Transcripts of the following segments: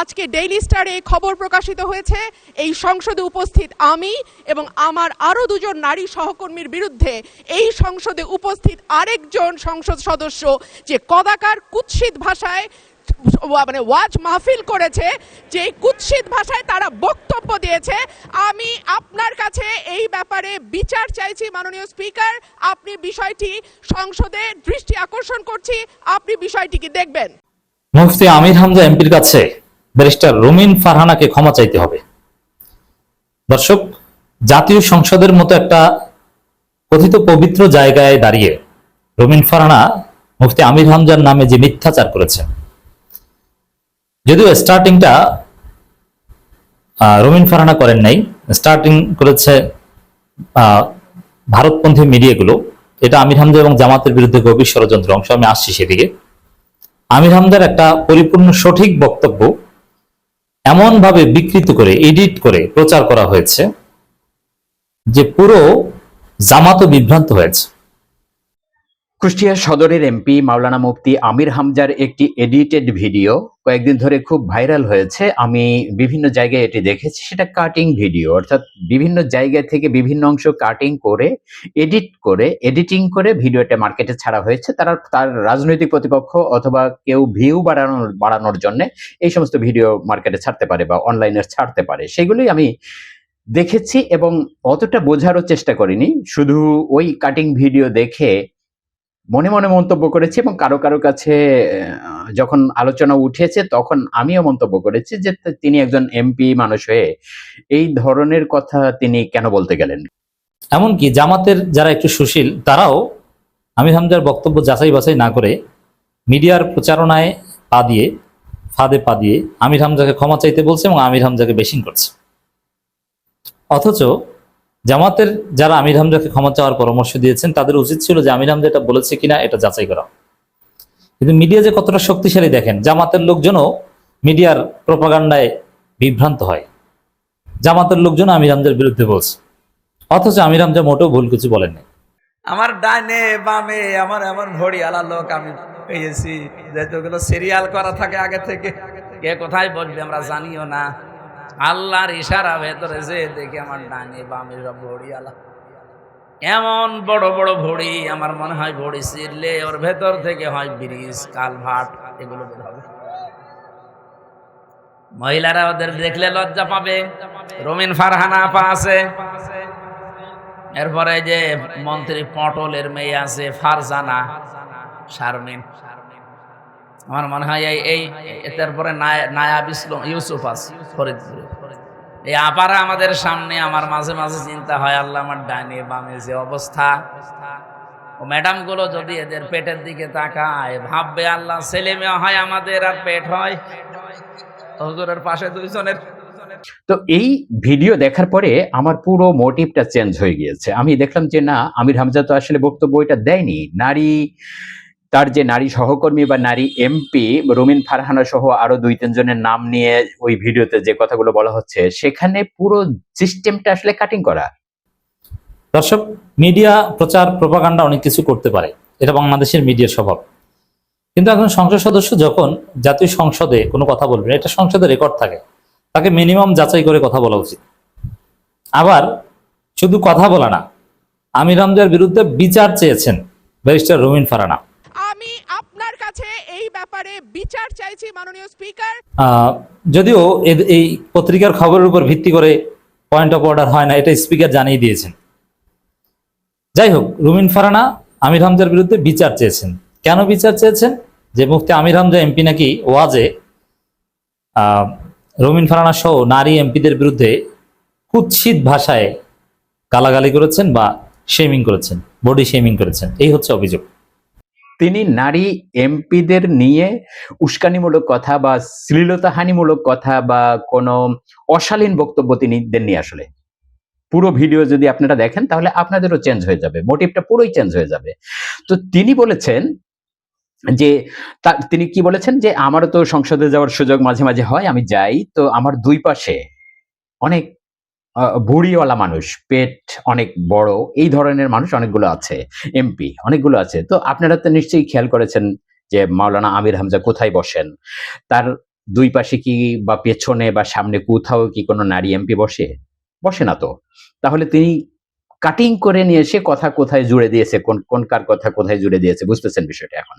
আজকে ডেইলি স্টারে খবর প্রকাশিত হয়েছে এই সংসদে উপস্থিত আমি এবং আমার আরও দুজন নারী সহকর্মীর বিরুদ্ধে এই সংসদে উপস্থিত আরেকজন সংসদ সদস্য যে কদাকার কুৎসিত ভাষায় মানে ওয়াজ মাহফিল করেছে, যে কুৎসিত ভাষায় তারা বক্তব্য দিয়েছে। আমি আপনার কাছে এই ব্যাপারে বিচার চাইছি মাননীয় স্পিকার। আপনি বিষয়টি সংসদে দৃষ্টি আকর্ষণ করছি, আপনি বিষয়টি কি দেখবেন? মুফতি আমির হামজা এমপির কাছে ব্যারিস্টার রুমিন ফারহানাকে ক্ষমা চাইতে হবে। দর্শক, জাতীয় সংসদের মতো একটা কথিত পবিত্র জায়গায় দাঁড়িয়ে রুমিন ফারহানা মুফতি আমির হামজার নামে যে মিথ্যাচার করেছেন, যদিও স্টার্টিংটা রুমিন ফারহানা করেন নাই, স্টার্টিং করেছে ভারতপন্থী মিডিয়াগুলো। এটা আমির হামজা এবং জামাতের বিরুদ্ধে গভীর ষড়যন্ত্র অংশ। আমি আসছি সেদিকে। আমির হামজার একটা পরিপূর্ণ সঠিক বক্তব্য এমন ভাবে বিকৃত করে এডিট করে প্রচার করা হয়েছে যে পুরো জামাতও বিভ্রান্ত হয়েছে। কুষ্টিয়া সদরের এমপি মাওলানা মুফতি আমির হামজার একটি এডিটেড ভিডিও কয়েকদিন ধরে খুব ভাইরাল হয়েছে। আমি বিভিন্ন জায়গায় এটি দেখেছি। সেটা কাটিং ভিডিও, অর্থাৎ বিভিন্ন জায়গা থেকে বিভিন্ন অংশ কাটিং করে এডিটিং করে ভিডিওটা মার্কেটে ছাড়া হয়েছে। তার রাজনৈতিক প্রতিপক্ষ অথবা কেউ ভিউ বাড়ানোর জন্য এই সমস্ত ভিডিও মার্কেটে ছাড়তে পারে বা অনলাইনে ছাড়তে পারে। সেগুলোই আমি দেখেছি এবং অতটা বোঝারও চেষ্টা করিনি। শুধু ওই কাটিং ভিডিও দেখে মনে মনে মন্তব্য করেছি এবং কারো কারো কাছে যখন আলোচনা উঠেছে তখন আমিও মন্তব্য করেছি যে তিনি একজন এমপি মানুষ হয়ে এই ধরনের কথা তিনি কেন বলতে গেলেন। এমনকি জামাতের যারা একটু সুশীল তারাও আমির হামজার বক্তব্য যাচাই বাছাই না করে মিডিয়ার প্রচারণায় ফাঁদে পা দিয়ে আমির হামজাকে ক্ষমা চাইতে বলছে এবং আমির হামজাকে বেশিং করছে। অথচ জামাতের যারা আমির হামজাকে ক্ষমা চাওয়ার পরামর্শ দিয়েছেন তাদের উচিত ছিল যে আমির হামজা এটা বলেছে কিনা এটা যাচাই করা। কিন্তু মিডিয়া যে কতটা শক্তিশালী দেখেন, জামাতের লোকজনও মিডিয়ার প্রপাগান্ডায় বিভ্রান্ত হয়। জামাতের লোকজন আমির হামজার বিরুদ্ধে বলছে, অথচ আমির হামজা মোটেও ভুল কিছু বলেননি। আমার ডাইনে বামে আমার এমন ঘড়ি আলা লোক আমি পেয়েছি, যেগুলো সিরিয়াল করা থাকে আগে থেকে। কে কোথায় বসবে আমরা জানিও না, আল্লাহর ইশারা ভেতরে যে দেখি আমার ডাইনে বামে সব ঘড়ি আলা, এমন বড় বড় ঘড়ি। আমার মনে হয় ঘড়ি ছিঁড়লে ওর ভেতর থেকে হয় ব্রিজ, কালভার্ট এগুলো বের হবে। মহিলারা ওদের দেখলে লজ্জা পাবে। রুমিন ফারহানা আপা আছে, এরপরে যে মন্ত্রী পটলের মেয়ে আছে ফারজানা শারমিন, আমার মনে হয় এই তারপরে নায়াব ইসলাম ইউসুফ আছে ফরিদপুরে। এই আপারা আমাদের সামনে, আমার মাঝে মাঝে চিন্তা হয় আল্লাহ আমার ডাইনে বামে যে অবস্থা। ও ম্যাডাম গুলো যদি এদের পেটের দিকে তাকায় ভাববে আল্লাহ ছেলে মেয়ে হয় আমাদের আর পেট হয় হুজুরের পাশে দুইজনের। তো এই ভিডিও দেখার পরে আমার পুরো মোটিভটা চেঞ্জ হয়ে গিয়েছে। আমি দেখলাম যে না, আমির হামজা তো আসলে বক্তব্য এটা দেয়নি। তার যে নারী সহকর্মী বা নারী এমপি রুমিন ফারহানা সহ আরো 2-3 জনের নাম নিয়ে ওই ভিডিওতে যে কথাগুলো বলা হচ্ছে সেখানে পুরো সিস্টেমটা আসলে কাটিং করা। দর্শক, মিডিয়া প্রচার প্রপাগান্ডা অনেক কিছু করতে পারে, এটা বাংলাদেশের মিডিয়ার স্বভাব। কিন্তু একজন সংসদ সদস্য যখন জাতীয় সংসদে কোনো কথা বলবেন, এটা সংসদে রেকর্ড থাকে, তাকে মিনিমাম যাচাই করে কথা বলা উচিত। আবার শুধু কথা বলা না, আমির হামজার বিরুদ্ধে বিচার চেয়েছেন ব্যারিস্টার রুমিন ফারহানা। আমি আপনার কাছে এই ব্যাপারে বিচার চাইছি মাননীয় স্পিকার। যদিও এই পত্রিকার খবরের উপর ভিত্তি করে পয়েন্ট অফ অর্ডার হয় না, এটা স্পিকার জানিয়ে দিয়েছেন। যাই হোক, রুমিন ফারহানা আমির হামজার বিরুদ্ধে বিচার চেয়েছেন। কেন বিচার চেয়েছেন? যে মুফতি আমির হামজা এমপি নাকি ওয়াজে রুমিন ফারহানা সহ নারী এমপিদের বিরুদ্ধে কুৎসিত ভাষায় গালাগালি করেছেন বা শেমিং করেছেন, বডি শেমিং করেছেন, এই হচ্ছে অভিযোগ। তিনি নারী এমপিদের নিয়ে উস্কানিমূলক কথা বা শ্লীলতাহানিমূলক কথা বা কোনো অশালীন বক্তব্য তিনি দেননি। আসলে পুরো ভিডিও যদি আপনারা দেখেন তাহলে আপনাদেরও চেঞ্জ হয়ে যাবে, মোটিভটা পুরোই চেঞ্জ হয়ে যাবে। তো তিনি বলেছেন যে তিনি কি বলেছেন যে আমারও তো সংসদে যাওয়ার সুযোগ মাঝে মাঝে হয়, আমি যাই, তো আমার দুই পাশে অনেক ভুঁড়িওয়ালা মানুষ, পেট অনেক বড়, এই ধরনের মানুষ অনেকগুলো আছে, এমপি অনেকগুলো আছে। তো আপনারা তো নিশ্চয়ই খেয়াল করেছেন যে মাওলানা আমির হামজা কোথায় বসেন, তার দুই পাশে কি বা পেছনে বা সামনে কোথাও কি কোনো নারী এমপি বসে? বসে না তো। তাহলে তিনি কাটিং করে নিয়ে এসে কথা কোথায় জুড়ে দিয়েছে, কোন কার কথা কোথায় জুড়ে দিয়েছে, বুঝতেছেন বিষয়টা এখন?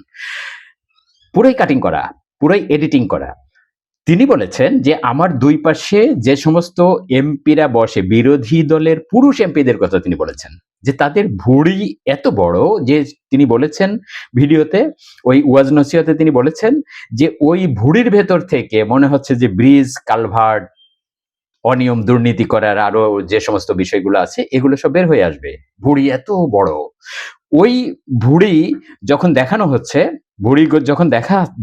পুরোই কাটিং করা, পুরোই এডিটিং করা। তিনি বলেছেন যে আমার দুই পাশে যে সমস্ত এমপিরা বসে, বিরোধী দলের পুরুষ এমপিদের কথা তিনি বলেছেন যে তাদের ভুঁড়ি এত বড় যে তিনি বলেছেন ভিডিওতে, ওই ওয়াজ নসিহতে তিনি বলেছেন যে ওই ভুঁড়ির ভেতর থেকে মনে হচ্ছে যে ব্রিজ, কালভার্ট, অনিয়ম, দুর্নীতি করার আরো যে সমস্ত বিষয়গুলো আছে এগুলো সব বের হয়ে আসবে। ভুঁড়ি এত বড়। ওই ভুঁড়ি যখন দেখানো হচ্ছে, ভুঁড়ি যখন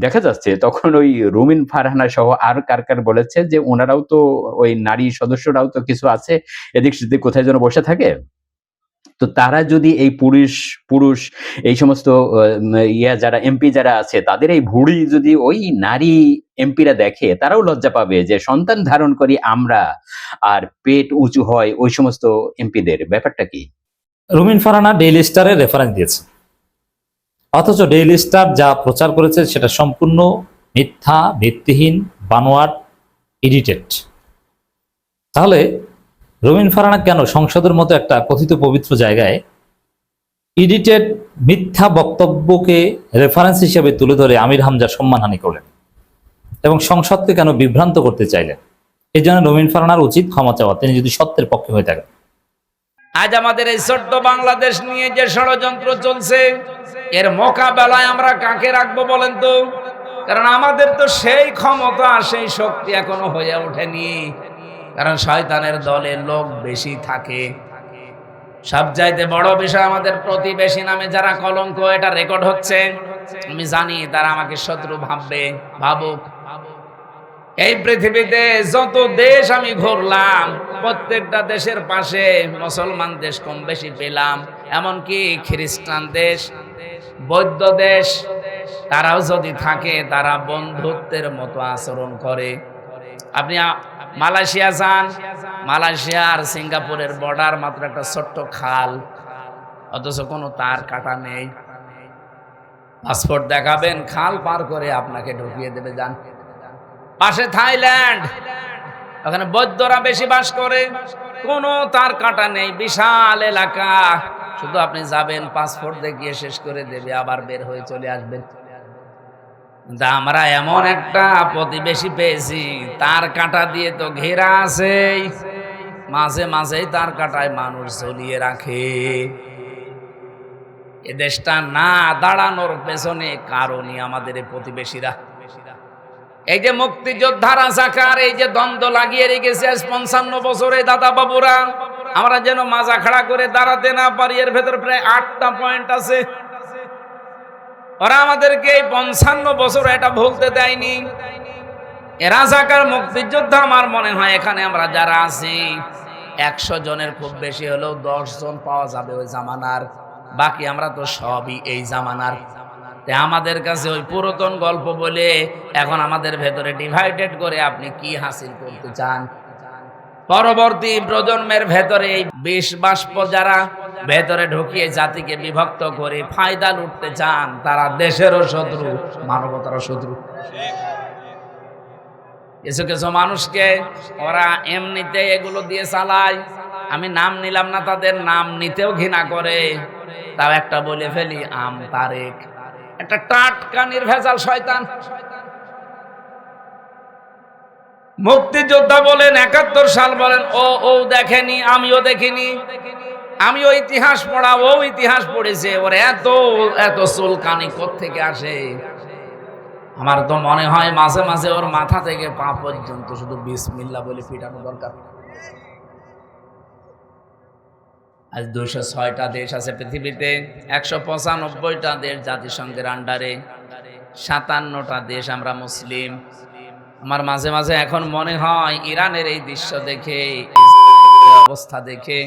দেখা যাচ্ছে, তখন ওই রুমিন ফারহানা সহ আর কার বলেছে যে ওনারাও তো, ওই নারী সদস্যরাও তো কিছু আছে এদিক সেদিক কোথায় যেন বসে থাকে। তো তারা যদি এই পুরুষ এই সমস্ত যারা এমপি যারা আছে তাদের এই ভুঁড়ি যদি ওই নারী এমপিরা দেখে, তারাও লজ্জা পাবে যে সন্তান ধারণ করি আমরা, আর পেট উঁচু হয় ওই সমস্ত এমপিদের। ব্যাপারটা কি? রুমিন ফারহানা ডেইলি স্টারের রেফারেন্স দিয়েছে, অথচ ডেইলি স্টার যা প্রচার করেছে সেটা সম্পূর্ণ মিথ্যা, ভিত্তিহীন, বানোয়াট, এডিটেড। তাহলে রুমিন ফারহানা কেন সংসদের মতো একটা কথিত পবিত্র জায়গায় এডিটেড মিথ্যা বক্তব্যকে রেফারেন্স হিসেবে তুলে ধরে আমির হামজার সম্মানহানি করলেন এবং সংসদকে কেন বিভ্রান্ত করতে চাইলেন? এই জন্য রুমিন ফারহানার উচিত ক্ষমা চাওয়া, তিনি যদি সত্যের পক্ষে হয়ে থাকেন। আজ আমাদের এই ছোট্ট বাংলাদেশ নিয়ে যে ষড়যন্ত্র চলছে, এর মোকাবেলায় আমরা কাকে রাখবো বলেন তো? কারণ আমাদের তো সেই ক্ষমতা, সেই শক্তি এখনো হয়ে ওঠেনি। কারণ শয়তানের দলে লোক বেশি থাকে। সবচাইতে বড় বিষয়, আমাদের প্রতিবেশী নামে যারা কলঙ্ক, এটা রেকর্ড হচ্ছে, আমি জানি তারা আমাকে শত্রু ভাবুক। এই পৃথিবীতে যত দেশ আমি ঘুরলাম, প্রত্যেকটা দেশের পাশে মুসলমান দেশ কম বেশি পেলাম, এমনকি খ্রিস্টান দেশ, বৌদ্ধ দেশ, তারাও যদি থাকে তারা বন্ধুত্বের মতো আচরণ করে। আপনি মালয়েশিয়া যান, মালয়েশিয়া আর সিঙ্গাপুরের বর্ডার মাত্র একটা ছোট্ট খাল, অথচ কোনো তার কাটা নেই। পাসপোর্ট দেখাবেন, খাল পার করে আপনাকে ঢুকিয়ে দেবে। যান পাশে থাইল্যান্ড, ওখানে বৌদ্ধরা বেশি বাস করে, কোনো তার কাটা নেই, বিশাল এলাকা। শুধু আপনি যাবেন, পাসপোর্ট দেখিয়ে শেষ করে দেবে, আবার বের হয়ে চলে আসবেন। কিন্তু আমরা এমন একটা প্রতিবেশী পেয়েছি, তার কাঁটা দিয়ে তো ঘেরা আছে, মাঝে মাঝেই তার কাঁটায় মানুষ ঝুলিয়ে রাখে। এ দেশটা না দাঁড়ানোর পেছনে কারণই আমাদের এই প্রতিবেশীরা। এই যে মুক্তিযোদ্ধা রাজাকার, এই যে দ্বন্দ্ব লাগিয়ে রেখেছে 55 বছরে দাদা বাবুরা, আমরা যেন মাজা খাড়া করে দাঁড়াতে না পারি। এর ভেতর প্রায় 8টা পয়েন্ট আছে। ওরা আমাদেরকে এই 55 বছর এটা ভুলতে দেয়নি। এ রাজাকার মুক্তিযোদ্ধা, আমার মনে হয় এখানে আমরা যারা আছি 100 জনের খুব বেশি হলেও 10 জন পাওয়া যাবে ওই জামানার, বাকি আমরা তো সবই এই জামানার। আমাদের কাছে ওই পুরাতন গল্প বলে এখন আমাদের ভেতরে ডিভাইডেড করে আপনি কি হাসিল করতে চান? পরবর্তী প্রজন্মের ভেতরে এই বিষ বাষ্প যারা ভেতরে ঢুকিয়ে জাতিকে বিভক্ত করে ফায়দা লুটতে চান, তারা দেশেরও শত্রু, মানবতারও শত্রু। কিছু কিছু মানুষকে ওরা এমনিতে এগুলো দিয়ে চালায়। আমি নাম নিলাম না, তাদের নাম নিতেও ঘৃণা করে। তাও একটা বলে ফেলি, তারেক, একটা টাটকা নির্ভেজাল শয়তান। মুক্তিযোদ্ধা বলেন, 71 সাল বলেন, ও দেখেনি, আমিও দেখিনি। আমিও ইতিহাস পড়া, ও ইতিহাস পড়েছে। ওর এত চুলকানি কোত্থেকে আসে? আমার তো মনে হয় মাঝে মাঝে ওর মাথা থেকে পা পর্যন্ত শুধু বিসমিল্লাহ বলে পিটানো দরকার। আজ 206টা দেশ আছে পৃথিবীতে, 195টা দেশ জাতিসংঘের আন্ডারে, 57টা দেশ আমরা মুসলিম। আমার মাঝে মাঝে এখন মনে হয় ইরানের এই দৃশ্য দেখে, অবস্থা দেখে,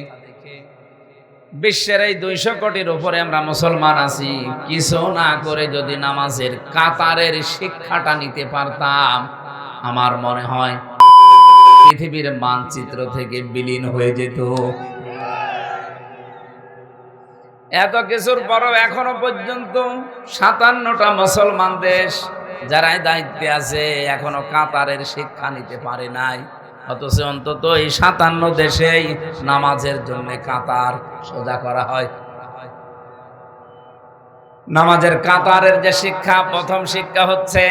বিশ্বের এই 200 কোটির উপরে আমরা মুসলমান আছি, কিছু না করে যদি নামাজের কাতারের শিক্ষাটা নিতে পারতাম, আমার মনে হয় পৃথিবীর মানচিত্র থেকে বিলীন হয়ে যেত। এত কিছুর পরও এখনো পর্যন্ত 57টা মুসলমান দেশ, যারাই দায়িত্বে আছে এখনো কাতারের শিক্ষা নিতে পারে নাই, অথচ অন্তত এই 57 দেশেই নামাজের জন্য কাতার সোজা করা হয়। নামাজের কাতারের যে শিক্ষা, প্রথম শিক্ষা হচ্ছে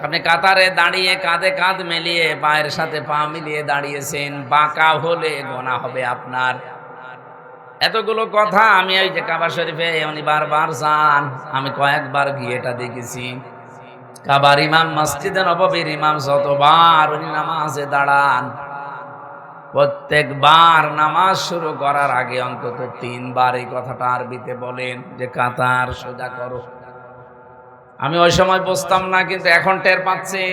আপনি কাতারে দাঁড়িয়ে কাঁধে কাঁধ মিলিয়ে পায়ের সাথে পা মিলিয়ে দাঁড়িয়েছেন, বাঁকা হলে গোনা হবে আপনার। এতগুলো কথা আমি ওই যে কাবা শরীফে উনি বারবার যান, আমি কয়েকবার গিয়ে এটা দেখেছি। কাবার ইমাম, মসজিদে নববীর ইমাম যতবার উনি নামাজে দাঁড়ান, প্রত্যেকবার নামাজ শুরু করার আগে অন্তত 3 বার এই কথাটা আরবিতে বলেন যে কাতার সোজা করো। আমি ওই সময় বুঝতাম না, কিন্তু এখন টের পাচ্ছি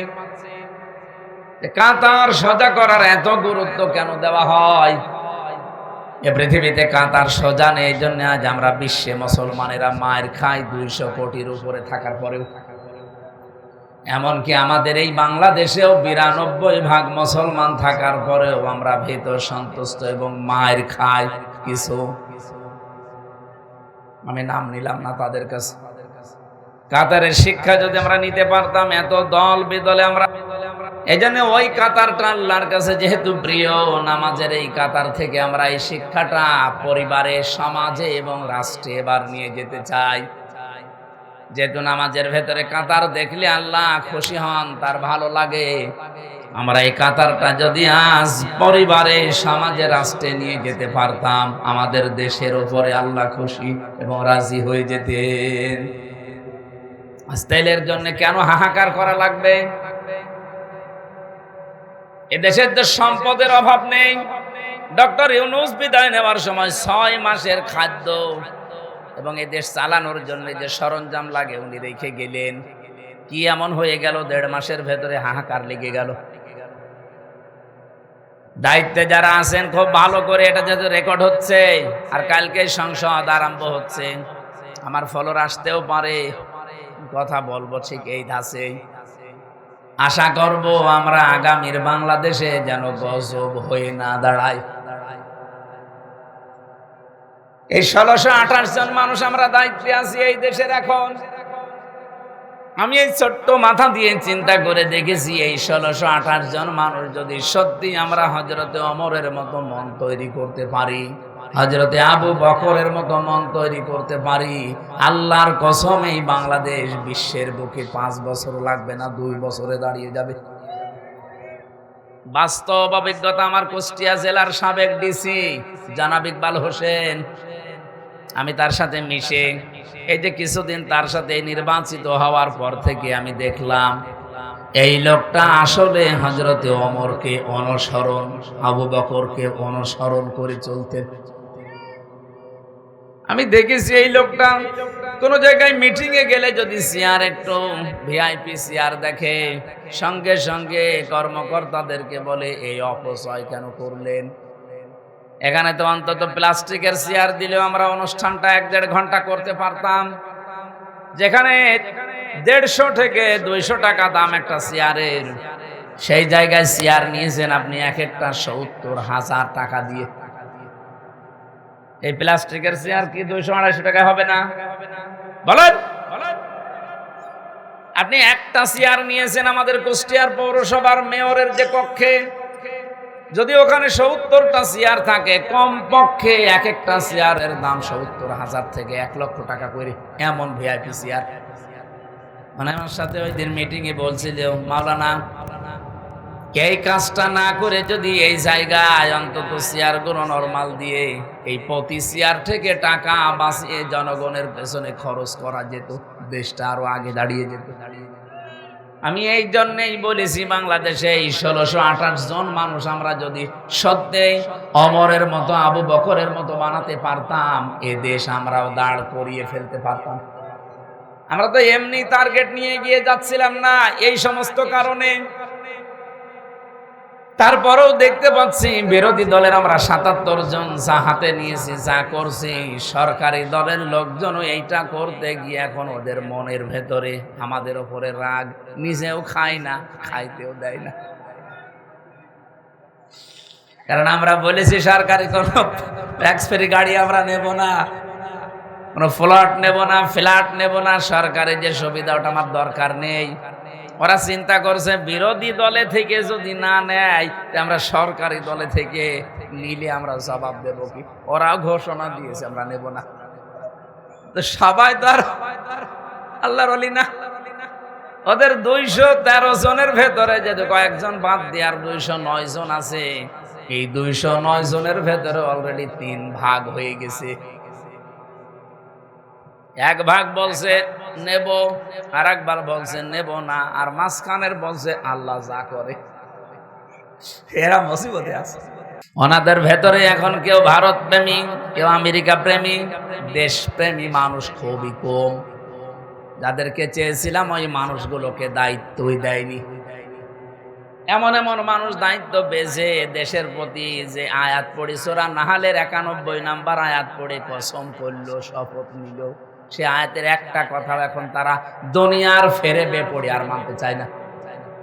যে কাতার সোজা করার এত গুরুত্ব কেন দেওয়া হয়। এ পৃথিবীতে কাতার সোজা নেই, এই জন্য আজ আমরা বিশ্বে মুসলমানেরা মায়ের খাই 200 কোটির উপরে থাকার পরেও। এমনকি আমাদের এই বাংলাদেশেও 92% মুসলমান থাকার পরেও আমরা ভেতর সন্তুষ্ট এবং মায়ের খাই কিছু, আমি নাম নিলাম না তাদের কাছে। কাতারের শিক্ষা যদি আমরা নিতে পারতাম, এত দল বেদলে আমরা, এই জন্য ওই কাতারটা আল্লাহর কাছে যেহেতু প্রিয়, নামাজের এই কাতার থেকে আমরা এই শিক্ষাটা পরিবারে, সমাজে এবং রাষ্ট্রে এবার নিয়ে যেতে চাই। যেহেতু নামাজের ভেতরে কাতার দেখলে আল্লাহ খুশি হন, তার ভালো লাগে, আমরা এই কাতারটা যদি আজ পরিবারে, সমাজে, রাষ্ট্রে নিয়ে যেতে পারতাম, আমাদের দেশের উপরে আল্লাহ খুশি এবং রাজি হয়ে যেতেন। তেলের জন্য কেন হাহাকার করা লাগবে? এ দেশের যে সম্পদের অভাব নেই। ডক্টর ইউনূস বিদায় নেওয়ার সময় 6 মাসের খাদ্য এবং এই দেশ চালানোর জন্য যে সরঞ্জাম লাগে উনি রেখে গেলেন। কি এমন হয়ে গেল 1.5 মাসের ভেতরে হাহাকার লেগে গেল? দায়িত্বে যারা আছেন খুব ভালো করে এটা যেহেতু রেকর্ড হচ্ছে, আর কালকে সংসদ আরম্ভ হচ্ছে, আমার ফলোর আসতেও পারে, কথা বলবো ঠিক এই ধাঁচে। আশা করব আমরা আগামীর বাংলাদেশে যেন গজব হয়ে না দাঁড়ায়। এই 1628 জন মানুষ আমরা দায়িত্বে আছি এই দেশের। এখন আমি এই ছোট্ট মাথা দিয়ে চিন্তা করে দেখেছি, এই 1628 জন মানুষ যদি সত্যি আমরা হযরতে ওমরের মতো মন তৈরি করতে পারি, হযরতে আবু বকরের মতো মন তৈরি করতে পারি, আল্লাহর কসম এই বাংলাদেশ বিশ্বের বুকে 5 বছর লাগবে না, 2 বছরে দাঁড়িয়ে যাবে। বাস্তব অভিজ্ঞতা আমার কুষ্টিয়া জেলার সাবেক ডিসি জনাব ইকবাল হোসেন, আমি তার সাথে মিশে এই যে কিছুদিন তার সাথে নির্বাচিত হওয়ার পর থেকে আমি দেখলাম এই লোকটা আসলে হযরতে ওমরকে অনুসরণ, আবু বকরকে অনুসরণ করে চলতেন। আমি দেখেছি এই লোকটা কোন জায়গায় মিটিং এ গেলে যদি চেয়ার একটু ভিআইপি চেয়ার দেখে, সঙ্গে সঙ্গে কর্মকর্তাদেরকে বলে এই অপচয় কেন করলেন? এখানে তো অন্তত প্লাস্টিকের চেয়ার দিলেও আমরা অনুষ্ঠানটা 1-1.5 ঘন্টা করতে পারতাম, যেখানে 150 থেকে 200 টাকা দাম একটা চেয়ারের, সেই জায়গায় চেয়ার নিয়েছেন আপনি এক একটা 70,000 টাকা দিয়ে। এই প্লাস্টিকের চেয়ার কি 200-250 টাকা হবে না? বলেন। আপনি একটা চেয়ার নিয়েছেন আমাদের কুষ্টিয়ার পৌরসভার মেয়রের যে কক্ষে, যদি ওখানে 70টা চেয়ার থাকে, কমপক্ষে এক একটা চেয়ারের দাম 70,000 থেকে 1 লক্ষ টাকা করে, এমন ভিআইপি চেয়ার। মানে আমার সাথে ওই দিন মিটিং এ বলছিল, মাওলানা এই কাজটা না করে যদি এই জায়গায় অন্তত চেয়ারগুলো নরমাল দিয়ে এই প্রতি চেয়ার থেকে টাকা বাঁচিয়ে জনগণের পেছনে খরচ করা যেত, দেশটা আরো আগে দাঁড়িয়ে যেত। আমি এই জন্যই বলেছি, বাংলাদেশে এই 1628 জন মানুষ আমরা যদি সত্যি ওমরের মতো, আবু বকরের মতো বানাতে পারতাম, এ দেশ আমরাও দাঁড় করিয়ে ফেলতে পারতাম। আমরা তো এমনি টার্গেট নিয়ে গিয়ে যাচ্ছিলাম না, এই সমস্ত কারণে। তারপরেও দেখতে পাচ্ছি বিরোধী দলের আমরা 77 জন যা হাতে নিয়েছি, যা করছি, সরকারি দলের লোকজনও এইটা করতে গিয়ে এখন ওদের মনের ভেতরে আমাদের উপরে রাগ, নিজেও খায় না, খাইতেও দেয় না। কারণ আমরা বলেছি সরকারি কোনো ট্যাক্স ফ্রি গাড়ি আমরা নেব না, কোনো প্লট নেব না, ফ্ল্যাট নেব না, সরকারি যে সুবিধা ওটা আমার দরকার নেই। ওরা চিন্তা করছে বিরোধী দলে থেকে যদি না নেয় তা আমরা সরকারি দলে থেকে নিলে আমরা জবাব দেব কি। ওরাও ঘোষণা দিয়েছে আমরা নেব না। তো সবাই তো আর আল্লাহর ওলি না। ওদের 213 জনের ভেতরে যদি কয়েকজন বাদ দিয়ে আর 209 জন আছে, এই 209 জনের ভেতরে অলরেডি 3 ভাগ হয়ে গেছে। এক ভাগ বলছে নেব, আর একবার বলছে নেব না, আর মাঝখানের বলছে আল্লাহ যা করে। এরা মুসিবতে আছে। ওনাদের ভেতরে এখন কেউ ভারত প্রেমী, কেউ আমেরিকা প্রেমী, দেশ প্রেমী মানুষ খুবই কম। যাদেরকে চেয়েছিলাম ওই মানুষগুলোকে দায়িত্বই দেয়নি। এমন এমন মানুষ দায়িত্ব পেয়েছে দেশের প্রতি, যে আয়াত পড়ে সূরা নাহালের 91 নাম্বার আয়াত পড়ে কসম করলো, শপথ নিল, সে আয়াতের একটা কথাও এখন তারা দুনিয়ার ফেরে বেপড়ে আর মানতে চায় না।